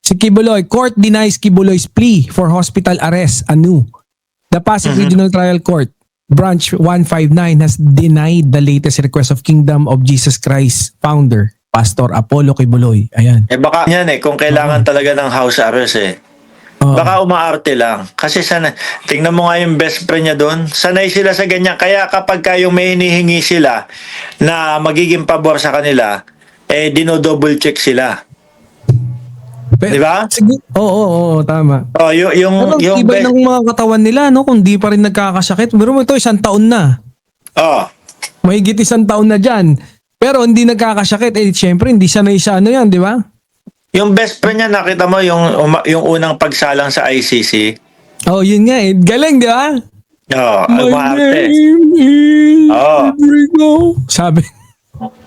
Si Kibuloy, court denies Kibuloy's plea for hospital arrest anew. The Pasig Regional Trial Court, Branch 159 has denied the latest request of Kingdom of Jesus Christ founder, Pastor Apollo Kibuloy. Ayan. Baka yan kung kailangan talaga ng house arrest Baka umaarte lang. Kasi tingnan mo nga yung best friend niya doon, sanay sila sa ganyan. Kaya kapag kayong may hinihingi sila na magiging pabor sa kanila, dino-double check sila. Di ba? Oo, tama. Yung iba ng mga katawan nila, no? Kung di pa rin nagkakasakit. Pero mo ito, 1 taon na. Mahigit 1 taon na dyan. Pero hindi nagkakasakit. Siyempre, hindi sanay sa ano yan, di ba? Yung best friend niya, nakita mo yung unang pagsalang sa ICC? Yun nga Galing, di ba? Umaarte. Sabi.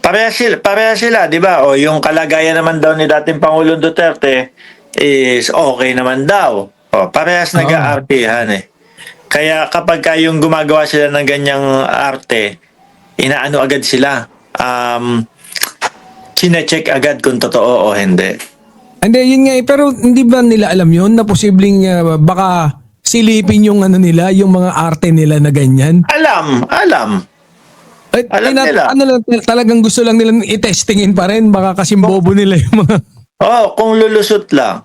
Pareha sila, di ba? Yung kalagayan naman daw ni dating Pangulong Duterte is okay naman daw. Parehas nag-aartihan Kaya kapag yung gumagawa sila ng ganyang arte, inaano agad sila. Chine-check agad kung totoo o hindi. Hindi, yun nga pero hindi ba nila alam yun na posibleng baka silipin yung ano nila, yung mga arte nila na ganyan? Alam. Alam nila. Talagang gusto lang nilang i-testingin pa rin, baka kasing bobo nila yung mga... kung lulusot lang.